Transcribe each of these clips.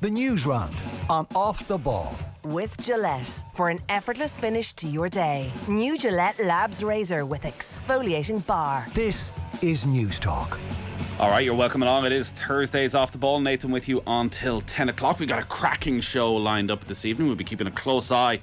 The Newsround on Off the Ball. With Gillette, for an effortless finish to your day. New Gillette Labs Razor with exfoliating bar. This is News Talk. All right, you're welcome along. It is Thursdays Off the Ball. Nathan with you until 10 o'clock. We've got a cracking show lined up this evening. We'll be keeping a close eye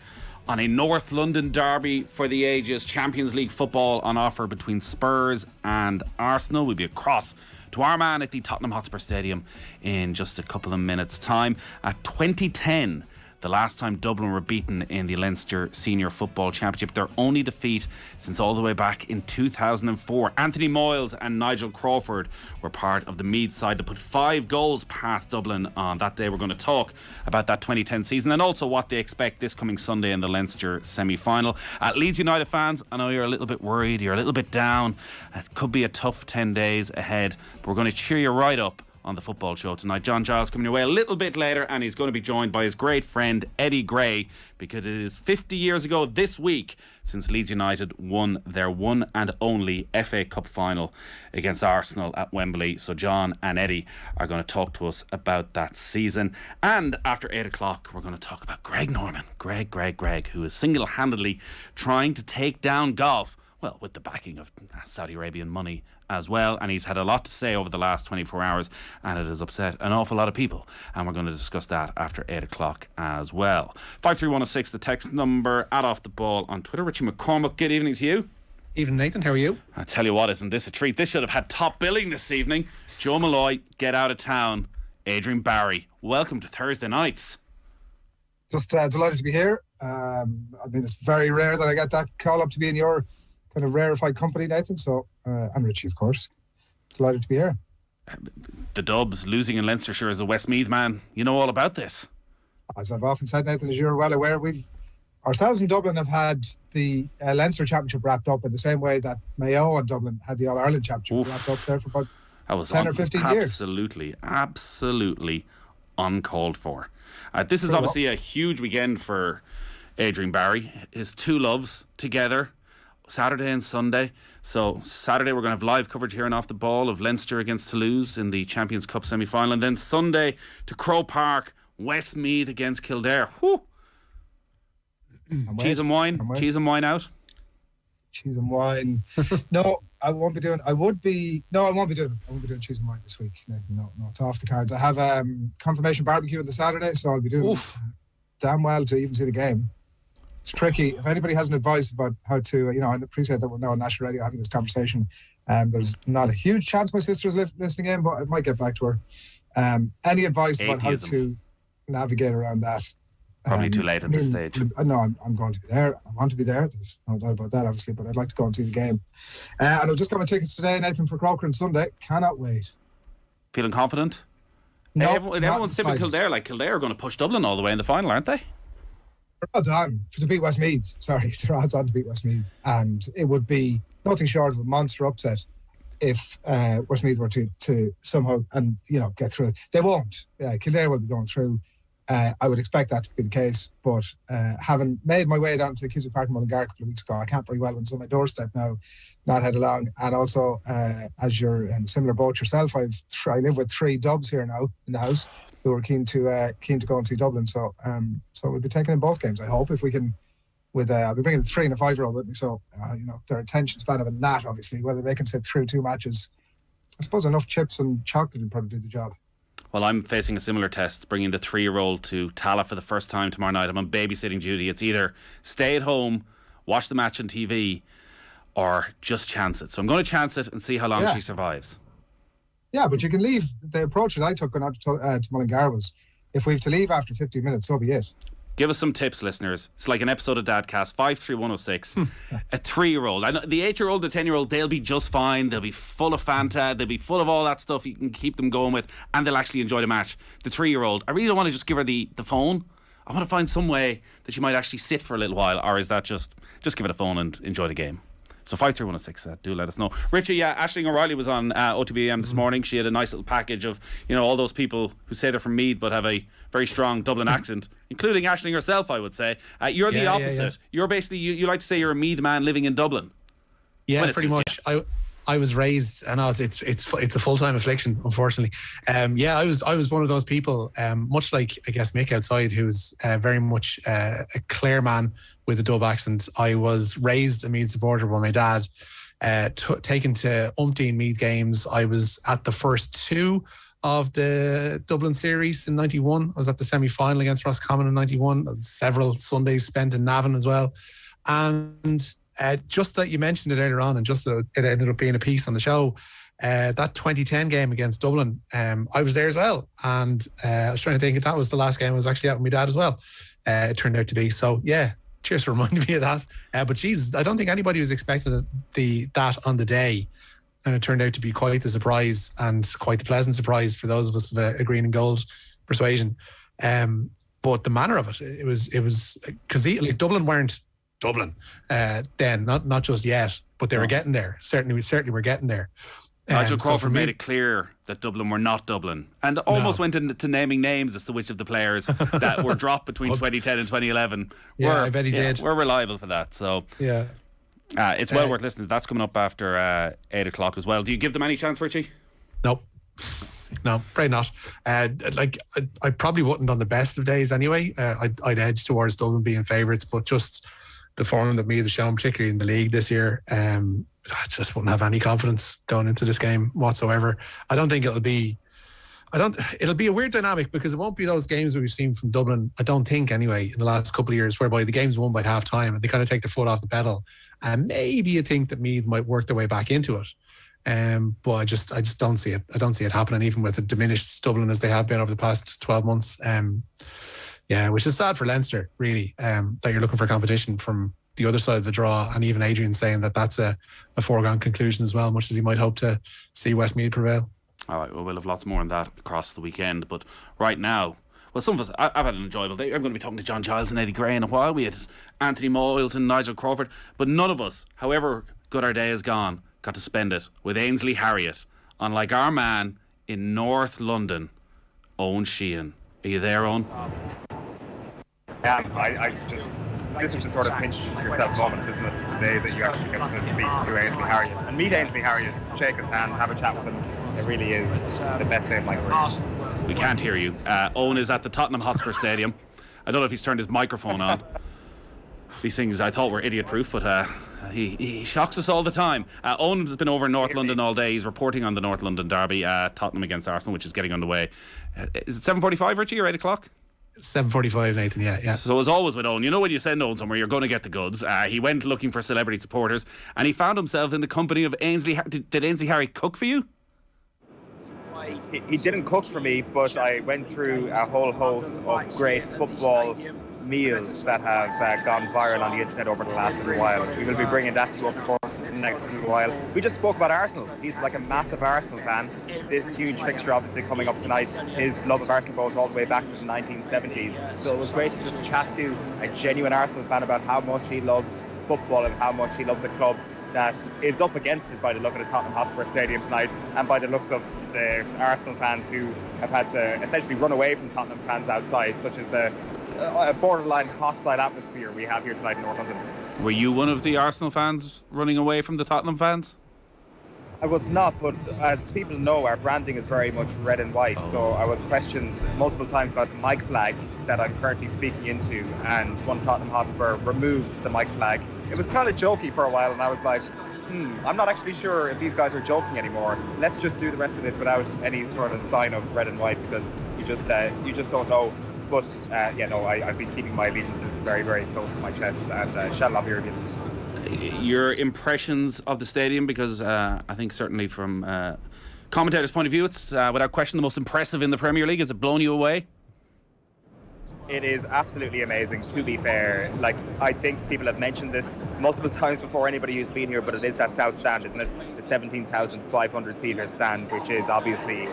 on a North London derby for the ages. Champions League football on offer between Spurs and Arsenal. We'll be across to our man at the Tottenham Hotspur Stadium in just a couple of minutes' time. At 2010, the last time Dublin were beaten in the Leinster Senior Football Championship, their only defeat since all the way back in 2004. Anthony Moyles and Nigel Crawford were part of the Meath side to put 5 goals past Dublin on that day. We're going to talk about that 2010 season and also what they expect this coming Sunday in the Leinster semi-final. Leeds United fans, I know you're a little bit worried, you're a little bit down. It could be a tough 10 days ahead, but we're going to cheer you right up on the football show tonight. John Giles coming your way a little bit later, and he's going to be joined by his great friend Eddie Gray, because it is 50 years ago this week since Leeds United won their one and only FA Cup final against Arsenal at Wembley. So John and Eddie are going to talk to us about that season. And after 8 o'clock, we're going to talk about Greg Norman. Greg, who is single-handedly trying to take down golf, well, with the backing of Saudi Arabian money as well, and he's had a lot to say over the last 24 hours, and it has upset an awful lot of people, and we're going to discuss that after 8 o'clock as well. 53106, the text number, at Off the Ball on Twitter. Richie McCormack, good evening to you. Evening, Nathan, how are you? I tell you what, isn't this a treat? This should have had top billing this evening. Joe Malloy, Get Out of Town, Adrian Barry, welcome to Thursday nights. Just delighted to be here. I mean, it's very rare that I get that call up to be in your kind of rarefied company, Nathan. So I'm Richie, of course. Delighted to be here. The Dubs losing in Leinstershire as a Westmeath man. You know all about this. As I've often said, Nathan, as you're well aware, we've ourselves in Dublin have had the Leinster Championship wrapped up in the same way that Mayo and Dublin had the All-Ireland Championship wrapped up there for about 10 or 15 years. Absolutely uncalled for. This is obviously a huge weekend for Adrian Barry. His two loves together, Saturday and Sunday. So Saturday we're going to have live coverage here and Off the Ball of Leinster against Toulouse in the Champions Cup semi-final, and then Sunday to Croke Park, Westmeath against Kildare. Whew. Cheese and wine out. Cheese and wine. No, I won't be doing. I won't be doing cheese and wine this week, Nathan. No, it's off the cards. I have confirmation barbecue on the Saturday, so I'll be doing damn well to even see the game. It's tricky. If anybody has an advice about how to, I appreciate that we're now on national radio having this conversation. There's not a huge chance my sister's listening in, but I might get back to her. Any advice about how to navigate around that? Probably too late at this stage. No, I'm going to be there. I want to be there. There's no doubt about that, obviously, but I'd like to go and see the game. And I've just got my tickets today, Nathan, for Croker on Sunday. Cannot wait. Feeling confident? No, everyone's tipping Kildare. Like, Kildare are going to push Dublin all the way in the final, aren't they? They're odds on to beat Westmeath. They're odds on to beat Westmeath. And it would be nothing short of a monster upset if Westmeath were to somehow get through. They won't. Kildare will be going through. I would expect that to be the case, but having made my way down to Cusack Park in Mullingar a couple of weeks ago, I can't very well when it's on my doorstep now, not head along. And also, as you're in a similar boat yourself, I live with 3 Dubs here now in the house who are keen to go and see Dublin. So we'll be taking in both games, I hope, if we can. I'll be bringing the 3 and a 5-year-old with me, so their attention span of a gnat, obviously. Whether they can sit through 2 matches, I suppose enough chips and chocolate would probably do the job. Well, I'm facing a similar test, bringing the 3-year-old to Tala for the first time tomorrow night. I'm on babysitting duty. It's either stay at home, watch the match on TV, or just chance it. So I'm going to chance it and see how long she survives. Yeah, but you can leave. The approach that I took going out to Mullingar was, if we have to leave after 15 minutes, so be it. Give us some tips, listeners. It's like an episode of Dadcast, 53106. A 3-year-old. I know the 8-year-old, the 10-year-old, they'll be just fine. They'll be full of Fanta. They'll be full of all that stuff you can keep them going with, and they'll actually enjoy the match. The 3-year-old, I really don't want to just give her the phone. I want to find some way that she might actually sit for a little while, or is that just give her the phone and enjoy the game? So 53106, do let us know. Richie, Aisling O'Reilly was on OTB AM this morning. She had a nice little package of, all those people who say they're from Meath but have a very strong Dublin accent, including Aisling herself, I would say. You're the opposite. You're basically, you like to say you're a Meath man living in Dublin. Yeah, pretty much. I was raised, I know it's a full-time affliction, unfortunately. I was one of those people, much like I guess Mick outside, who's very much a Clare man with a Dub accent. I was raised a Meath supporter by my dad, taken to umpteen Meath games. I was at the first two of the Dublin series in 91. I was at the semi-final against Roscommon in 91. Several Sundays spent in Navan as well. And just that you mentioned it earlier on, and just that it ended up being a piece on the show, that 2010 game against Dublin, I was there as well. And I was trying to think if that was the last game I was actually at with my dad as well. It turned out to be. So, yeah, cheers for reminding me of that. But, Jesus, I don't think anybody was expecting that on the day. And it turned out to be quite the surprise, and quite the pleasant surprise for those of us of a green and gold persuasion. But the manner of it was because Dublin weren't Dublin then, not just yet, but they were getting there. Certainly we're getting there. Nigel Crawford made it clear that Dublin were not Dublin, and almost went into naming names as to which of the players that were dropped between 2010 and 2011. I bet he did. We're reliable for that. So yeah. It's well worth listening. That's coming up after 8 o'clock as well. Do you give them any chance, Richie? Nope. No, afraid not. I probably wouldn't on the best of days anyway. I'd edge towards Dublin being favourites, but just the form that Meath have shown, particularly in the league this year, I just wouldn't have any confidence going into this game whatsoever. I don't think it'll be a weird dynamic, because it won't be those games that we've seen from Dublin, I don't think anyway, in the last couple of years, whereby the game's won by half time and they kind of take their foot off the pedal. And maybe you think that Meath might work their way back into it. But I just don't see it. I don't see it happening, even with a diminished Dublin as they have been over the past 12 months. Which is sad for Leinster, really, that you're looking for competition from the other side of the draw. And even Adrian saying that that's a foregone conclusion as well, much as he might hope to see Westmeath prevail. All right, well, we'll have lots more on that across the weekend. But right now, well, some of us, I've had an enjoyable day. I'm going to be talking to John Giles and Eddie Gray in a while. We had Anthony Moyles and Nigel Crawford. But none of us, however good our day has gone, got to spend it with Ainsley Harriott, unlike our man in North London, Owen Sheehan. Are you there, Owen? Yeah, this was just sort of pinch yourself moment, isn't it, today, that you actually get to speak to Ainsley Harriott and meet Ainsley Harriott, shake his hand, have a chat with him. It really is the best day of my career. We can't hear you. Owen is at the Tottenham Hotspur Stadium. I don't know if he's turned his microphone on. These things I thought were idiot-proof, but he shocks us all the time. Owen has been over in North London all day. He's reporting on the North London derby, Tottenham against Arsenal, which is getting underway. Is it 7:45, Richie, or 8 o'clock? 7:45, Nathan, yeah. So as always with Owen, you know when you send Owen somewhere, you're going to get the goods. He went looking for celebrity supporters, and he found himself in the company of Ainsley. Did Ainsley Harriott cook for you? He didn't cook for me, but I went through a whole host of great football meals that have gone viral on the internet over the last little while. We will be bringing that to you, of course, in the next little while. We just spoke about Arsenal. He's like a massive Arsenal fan. This huge fixture obviously coming up tonight. His love of Arsenal goes all the way back to the 1970s. So it was great to just chat to a genuine Arsenal fan about how much he loves football and how much he loves a club that is up against it by the look of the Tottenham Hotspur Stadium tonight, and by the looks of the Arsenal fans who have had to essentially run away from Tottenham fans outside, such as the borderline hostile atmosphere we have here tonight in North London. Were you one of the Arsenal fans running away from the Tottenham fans? I was not, but as people know, our branding is very much red and white. So I was questioned multiple times about the mic flag that I'm currently speaking into, and one Tottenham Hotspur removed the mic flag. It was kind of jokey for a while, and I was like, I'm not actually sure if these guys are joking anymore. Let's just do the rest of this without any sort of sign of red and white, because you just don't know. But I've been keeping my allegiances very, very close to my chest, and shall not be revealed. Your impressions of the stadium, because I think certainly from commentators' point of view, it's without question the most impressive in the Premier League. Has it blown you away? It is absolutely amazing, to be fair. Like, I think people have mentioned this multiple times before, anybody who's been here, but it is that South Stand, isn't it? The 17,500 seater stand, which is obviously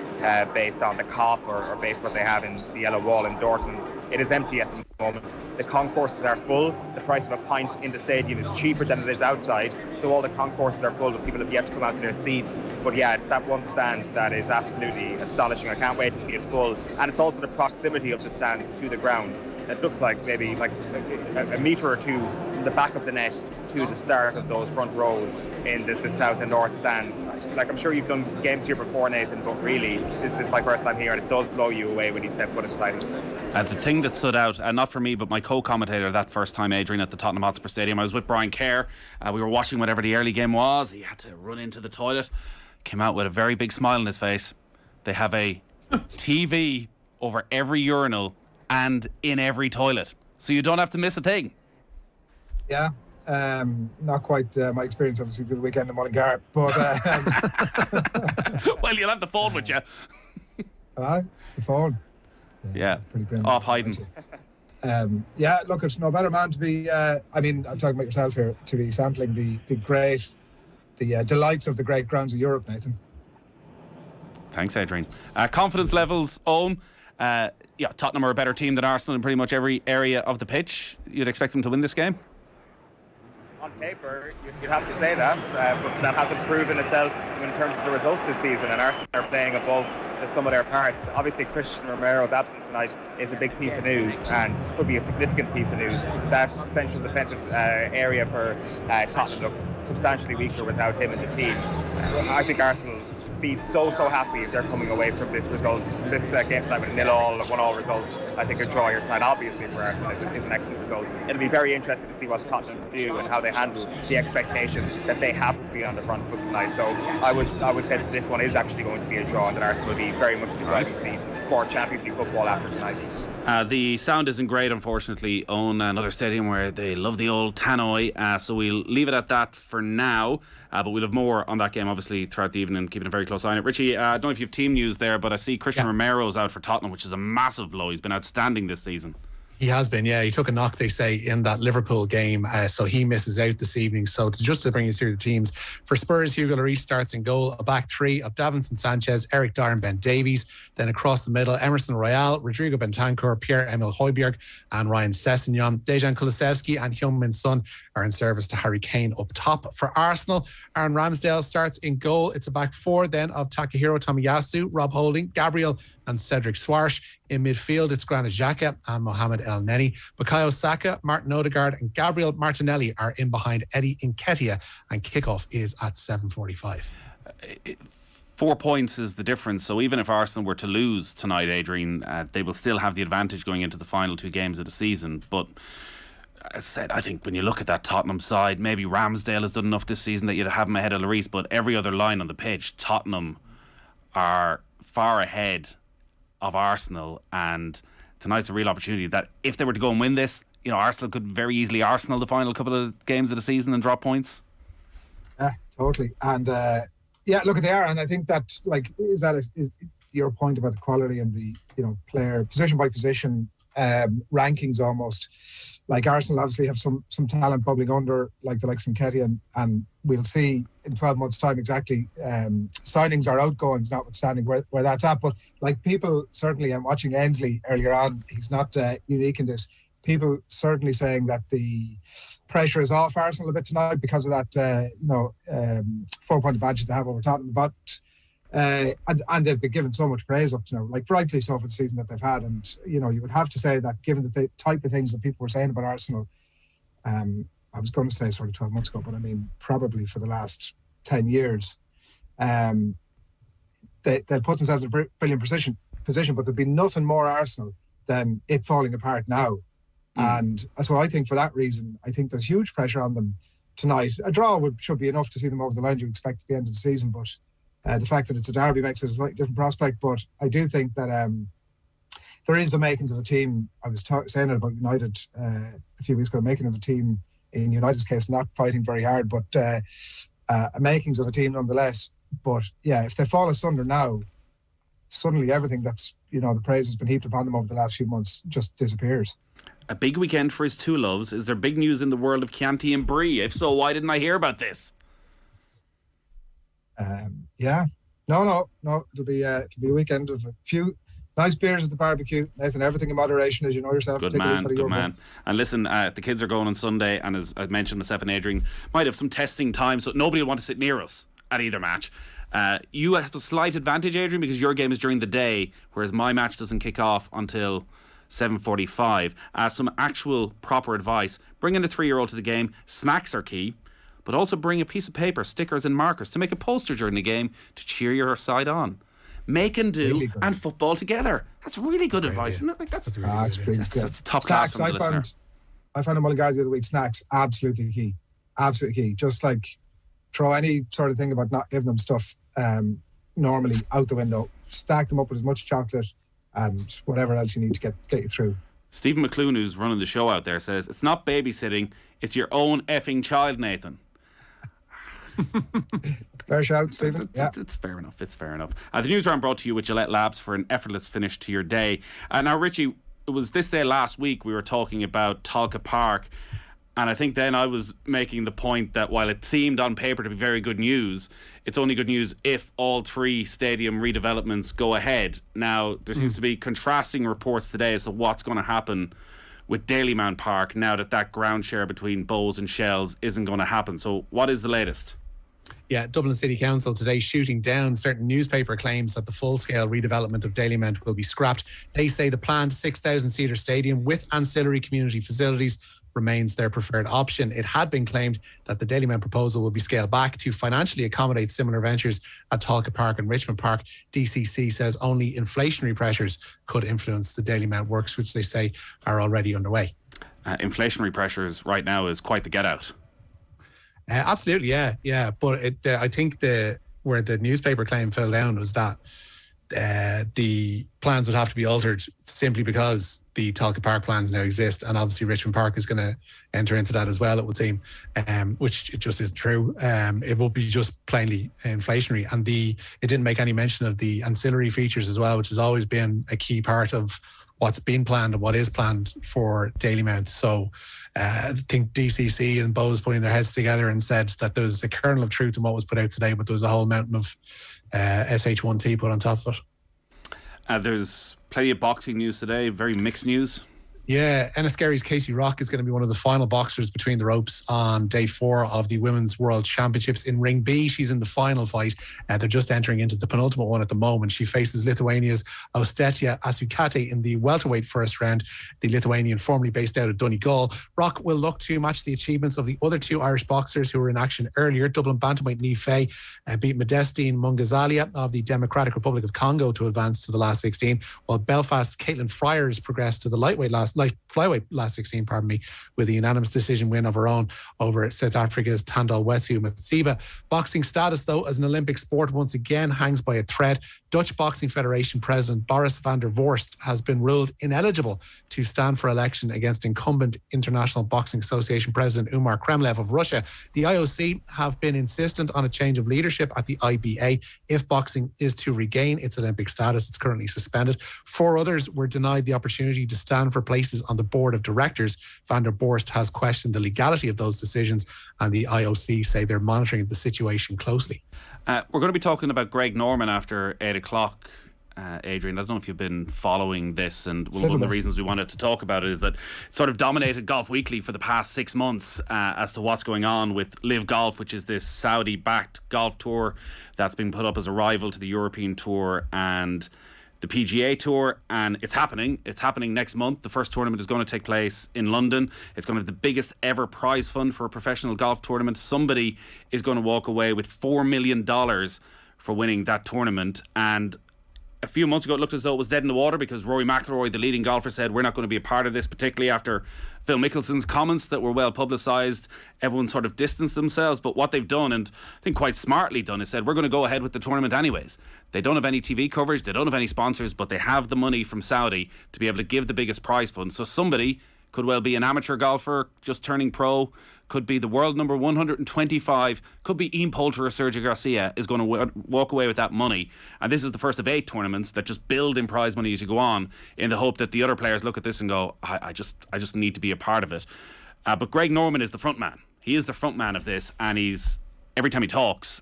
based on the COP or based what they have in the Yellow Wall in Dortmund. It is empty at the moment. The concourses are full. The price of a pint in the stadium is cheaper than it is outside. So all the concourses are full, but people have yet to come out to their seats. But yeah, it's that one stand that is absolutely astonishing. I can't wait to see it full. And it's also the proximity of the stand to the ground. It looks like maybe like a metre or two from the back of the net to the start of those front rows in the south and north stands. Like, I'm sure you've done games here before, Nathan, but really, this is my first time here, and it does blow you away when you step foot inside it. The thing that stood out, not for me, but my co-commentator that first time, Adrian, at the Tottenham Hotspur Stadium, I was with Brian Kerr. We were watching whatever the early game was. He had to run into the toilet, came out with a very big smile on his face. They have a TV over every urinal and in every toilet, so you don't have to miss a thing. Yeah, not quite my experience, obviously, the weekend in Mullingar, but well, you'll have the phone with you. The phone. Yeah, pretty grim. off hiding. Yeah, look, it's no better man to be. I mean, I'm talking about yourself here, to be sampling the delights of the great grounds of Europe, Nathan. Thanks, Adrian. Confidence levels, Owen. Tottenham are a better team than Arsenal in pretty much every area of the pitch. You'd expect them to win this game? On paper, you'd have to say that, but that hasn't proven itself in terms of the results this season, and Arsenal are playing above the sum of their parts. Obviously, Christian Romero's absence tonight is a big piece of news, and could be a significant piece of news. That central defensive area for Tottenham looks substantially weaker without him in the team. I think Arsenal be so happy if they're coming away from this result, this game tonight with a 0-0, 1-1 result. I think a draw here tonight, obviously, for Arsenal is an excellent result. It'll be very interesting to see what Tottenham do and how they handle the expectation that they have to be on the front foot tonight. So I would say that this one is actually going to be a draw, and that Arsenal will be very much the driving seat for Champions League football after tonight. The sound isn't great, unfortunately, on another stadium where they love the old tannoy, so we'll leave it at that for now, but we'll have more on that game, obviously, throughout the evening, keeping a very close eye on it. Richie, I don't know if you have team news there, but I see Christian Romero's out for Tottenham, which is a massive blow. He's been outstanding this season. He has been, yeah. He took a knock, they say, in that Liverpool game, so he misses out this evening. So just to bring you through the teams, for Spurs, Hugo Lloris starts in goal, a back three of Davinson Sanchez, Eric Dyer and Ben Davies. Then across the middle, Emerson Royale, Rodrigo Bentancur, Pierre-Emile Højbjerg and Ryan Sessegnon. Dejan Kulusevski and Heung-min Son are in service to Harry Kane up top. For Arsenal, Aaron Ramsdale starts in goal. It's a back four then of Takahiro Tomiyasu, Rob Holding, Gabriel and Cedric Soares. In midfield, it's Granit Xhaka and Mohamed El Neni. Bukayo Saka, Martin Odegaard and Gabriel Martinelli are in behind Eddie Nketiah, and kickoff is at 7:45. 4 points is the difference, so even if Arsenal were to lose tonight, Adrian, they will still have the advantage going into the final two games of the season. But as I said, I think when you look at that Tottenham side, maybe Ramsdale has done enough this season that you'd have him ahead of Lloris, but every other line on the pitch, Tottenham are far ahead of Arsenal, and tonight's a real opportunity that if they were to go and win this, you know, Arsenal could very easily Arsenal the final couple of games of the season and drop points. Yeah, totally. And look, they are, and I think that is your point about the quality and the player position by position rankings almost. Like Arsenal obviously have some talent bubbling under, like the likes of Nketiah, and we'll see in 12 months' time exactly signings or outgoings, notwithstanding where that's at. But like people certainly, I'm watching Ainsley earlier on, he's not unique in this. People certainly saying that the pressure is off Arsenal a bit tonight because of that 4-point advantage they have over Tottenham. But and they've been given so much praise up to now, like rightly so, for the season that they've had. And you would have to say that given the type of things that people were saying about Arsenal, I was going to say sort of 12 months ago, but I mean probably for the last 10 years, they put themselves in a brilliant position, but there'd be nothing more Arsenal than it falling apart now. And so I think for that reason, I think there's huge pressure on them tonight. A draw should be enough to see them over the line, you expect at the end of the season, but the fact that it's a derby makes it a slightly different prospect. But I do think that there is the makings of a team. I was saying it about United a few weeks ago, making of a team in United's case, not fighting very hard, but makings of a team nonetheless. But yeah, if they fall asunder now, suddenly everything that's, the praise has been heaped upon them over the last few months just disappears. A big weekend for his two loves. Is there big news in the world of Chianti and Brie? If so, why didn't I hear about this? No. It'll be a weekend of a few nice beers at the barbecue. Nathan, everything in moderation, as you know yourself. Good man. And listen, the kids are going on Sunday, and as I mentioned, myself and Adrian might have some testing time, so nobody will want to sit near us at either match. You have the slight advantage, Adrian, because your game is during the day, whereas my match doesn't kick off until 7:45. Some actual proper advice. Bring in a 3-year-old to the game. Snacks are key. But also bring a piece of paper, stickers and markers to make a poster during the game to cheer your side on. Make and do really and football together. That's really good advice, isn't it? Like that's top class from the listener. I found in Mullingar the other week, snacks, absolutely key. Absolutely key. Just like throw any sort of thing about not giving them stuff normally out the window. Stack them up with as much chocolate and whatever else you need to get you through. Stephen McClune, who's running the show out there, says, it's not babysitting, it's your own effing child, Nathan. Fair shout, Stephen. Yeah. It's fair enough. It's fair enough. The Newsround brought to you with Gillette Labs for an effortless finish to your day. Now, Richie, it was this day last week we were talking about Tolka Park, and I think then I was making the point that while it seemed on paper to be very good news, it's only good news if all 3 stadium redevelopments go ahead. Now, there seems to be contrasting reports today as to what's going to happen with Dalymount Park now that ground share between Bows and Shells isn't going to happen. So what is the latest? Yeah, Dublin City Council today shooting down certain newspaper claims that the full-scale redevelopment of Dalymount will be scrapped. They say the planned 6,000-seater stadium with ancillary community facilities remains their preferred option. It had been claimed that the Dalymount proposal will be scaled back to financially accommodate similar ventures at Tolka Park and Richmond Park. DCC says only inflationary pressures could influence the Dalymount works, which they say are already underway. Inflationary pressures right now is quite the get-out. Absolutely, yeah. But I think where the newspaper claim fell down was that the plans would have to be altered simply because the Tolka Park plans now exist, and obviously Richmond Park is going to enter into that as well, it would seem, which it just isn't true. It will be just plainly inflationary, and it didn't make any mention of the ancillary features as well, which has always been a key part of what's been planned and what is planned for Dalymount. So I think DCC and Bows putting their heads together and said that there was a kernel of truth in what was put out today, but there was a whole mountain of SH1T put on top of it. There's plenty of boxing news today, very mixed news. Yeah, Enniskerry's Casey Rock is going to be one of the final boxers between the ropes on day 4 of the Women's World Championships. In Ring B, she's in the final fight. They're just entering into the penultimate one at the moment. She faces Lithuania's Austetia Asukate in the welterweight first round, the Lithuanian formerly based out of Donegal. Rock will look to match the achievements of the other 2 Irish boxers who were in action earlier. Dublin bantamweight Niamh Faye beat Modestine Mungazalia of the Democratic Republic of Congo to advance to the last 16, while Belfast's Caitlin Fryers progressed to the flyweight last 16, with a unanimous decision win of her own over South Africa's Tandal Wetsu Matsiba. Boxing status, though, as an Olympic sport once again hangs by a thread. Dutch Boxing Federation President Boris van der Vorst has been ruled ineligible to stand for election against incumbent International Boxing Association President Umar Kremlev of Russia. The IOC have been insistent on a change of leadership at the IBA if boxing is to regain its Olympic status. It's currently suspended. 4 others were denied the opportunity to stand for places on the board of directors. Van der Vorst has questioned the legality of those decisions, and the IOC say they're monitoring the situation closely. We're going to be talking about Greg Norman after 8 o'clock. Adrian, I don't know if you've been following this, and one of the reasons we wanted to talk about it is that it sort of dominated Golf Weekly for the past 6 months as to what's going on with Live Golf, which is this Saudi-backed golf tour that's been put up as a rival to the European Tour and the PGA Tour, and it's happening next month. The first tournament is going to take place in London. It's going to have the biggest ever prize fund for a professional golf tournament. Somebody is going to walk away with $4 million for winning that tournament, and a few months ago it looked as though it was dead in the water because Rory McIlroy, the leading golfer, said we're not going to be a part of this, particularly after Phil Mickelson's comments that were well publicised. Everyone sort of distanced themselves, but what they've done, and I think quite smartly done, is said we're going to go ahead with the tournament anyways. They don't have any TV coverage, they don't have any sponsors, but they have the money from Saudi to be able to give the biggest prize fund. So somebody could well be an amateur golfer just turning pro, could be the world number 125, could be Ian Poulter or Sergio Garcia is going to walk away with that money. And this is the first of 8 tournaments that just build in prize money as you go on, in the hope that the other players look at this and go, I just need to be a part of it. But Greg Norman is the front man. He is the front man of this, and every time he talks,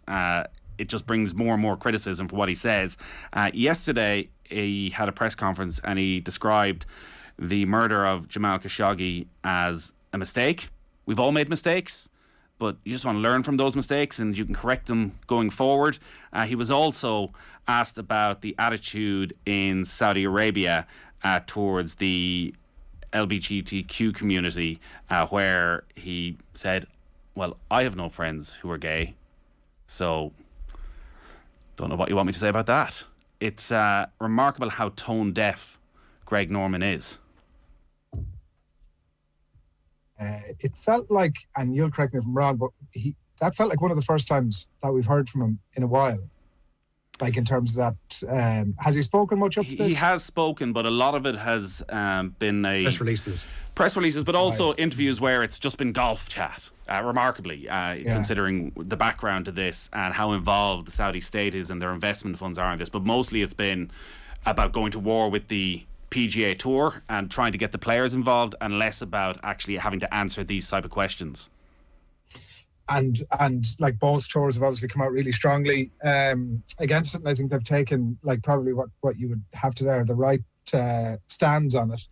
it just brings more and more criticism for what he says. Yesterday, he had a press conference and he described the murder of Jamal Khashoggi as a mistake. We've all made mistakes, but you just want to learn from those mistakes and you can correct them going forward. He was also asked about the attitude in Saudi Arabia towards the LGBTQ community, where he said, well, I have no friends who are gay, so don't know what you want me to say about that. It's remarkable how tone deaf Greg Norman is. It felt like, and you'll correct me if I'm wrong, but that felt like one of the first times that we've heard from him in a while. Like in terms of that, has he spoken much up to this? He has spoken, but a lot of it has been press releases, but also interviews where it's just been golf chat. Remarkably, considering the background to this and how involved the Saudi state is and their investment funds are in this. But mostly it's been about going to war with the PGA Tour and trying to get the players involved, and less about actually having to answer these type of questions. And like both tours have obviously come out really strongly against it, and I think they've taken like probably what you would have to there, the right stands on it.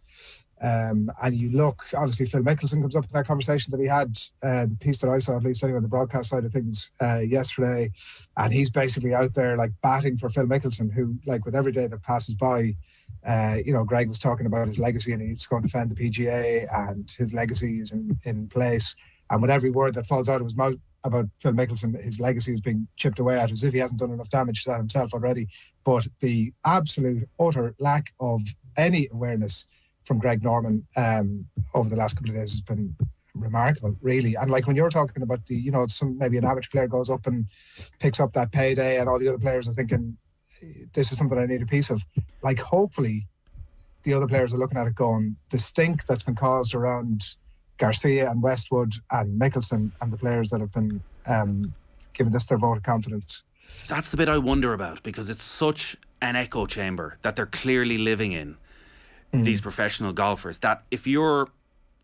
And you look, obviously Phil Mickelson comes up in that conversation that he had, the piece that I saw, at least anyway, on the broadcast side of things yesterday, and he's basically out there like batting for Phil Mickelson, who, like, with every day that passes by, Greg was talking about his legacy and he needs to go and defend the PGA, and his legacy is in place. And with every word that falls out of his mouth about Phil Mickelson, his legacy is being chipped away at, as if he hasn't done enough damage to that himself already. But the absolute, utter lack of any awareness from Greg Norman over the last couple of days has been remarkable, really. And like when you're talking about maybe an amateur player goes up and picks up that payday, and all the other players are thinking, this is something I need a piece of. Like, hopefully the other players are looking at it going, the stink that's been caused around Garcia and Westwood and Mickelson and the players that have been given this their vote of confidence. That's the bit I wonder about, because it's such an echo chamber that they're clearly living in, these professional golfers, that if you're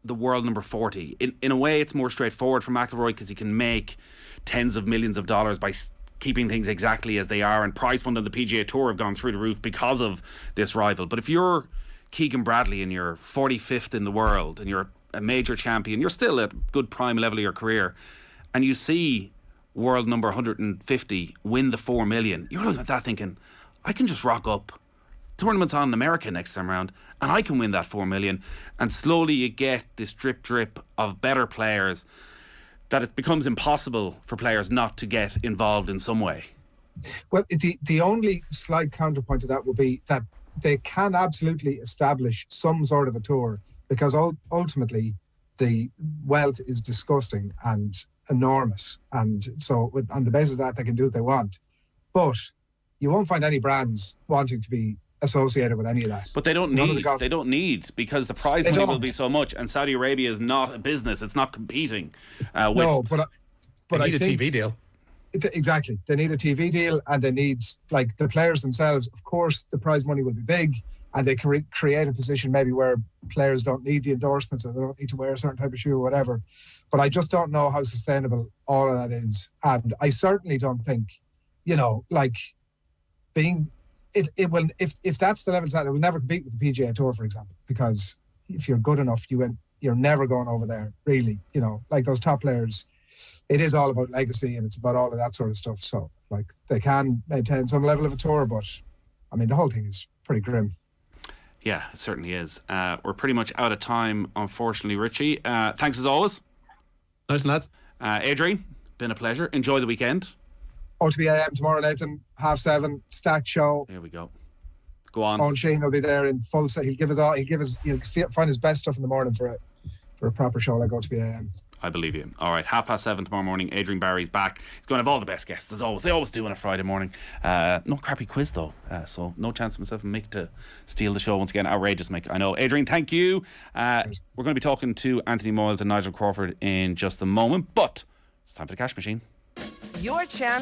the world number 40, in a way it's more straightforward for McIlroy because he can make tens of millions of dollars by keeping things exactly as they are, and prize fund on the PGA Tour have gone through the roof because of this rival. But if you're Keegan Bradley and you're 45th in the world and you're a major champion, you're still at a good prime level of your career, and you see world number 150 win the 4 million, you're looking at that thinking, I can just rock up, tournament's on in America next time around, and I can win that 4 million. And slowly you get this drip of better players, that it becomes impossible for players not to get involved in some way. Well, the only slight counterpoint to that would be that they can absolutely establish some sort of a tour, because ultimately the wealth is disgusting and enormous, and so on the basis of that they can do what they want. But you won't find any brands wanting to be associated with any of that. But they don't need, because the prize money will be so much, and Saudi Arabia is not a business, it's not competing with... No, but they need a TV deal. Exactly. They need a TV deal, and they need, like, the players themselves. Of course, the prize money will be big, and they can create a position maybe where players don't need the endorsements, or they don't need to wear a certain type of shoe or whatever. But I just don't know how sustainable all of that is. And I certainly don't think, it will, if that's the level it's at, it will never compete with the PGA Tour, for example, because if you're good enough, you're never going over there, really. Like those top players, it is all about legacy, and it's about all of that sort of stuff. So, like, they can maintain some level of a tour, but I mean, the whole thing is pretty grim. Yeah, it certainly is. We're pretty much out of time, unfortunately, Richie. Thanks as always. Nice, lads. Adrian, been a pleasure. Enjoy the weekend. OTB AM tomorrow, Nathan, 7:30, stacked show. There we go. Go on. Owen Sheehan will be there in full set. He'll find his best stuff in the morning for a proper show like OTB AM. I believe you. All right, 7:30 tomorrow morning. Adrian Barry's back. He's going to have all the best guests, as always. They always do on a Friday morning. No crappy quiz, though. So no chance for myself and Mick to steal the show once again. Outrageous, Mick. I know. Adrian, thank you. We're going to be talking to Anthony Moyles and Nigel Crawford in just a moment. But it's time for the cash machine. Your chance.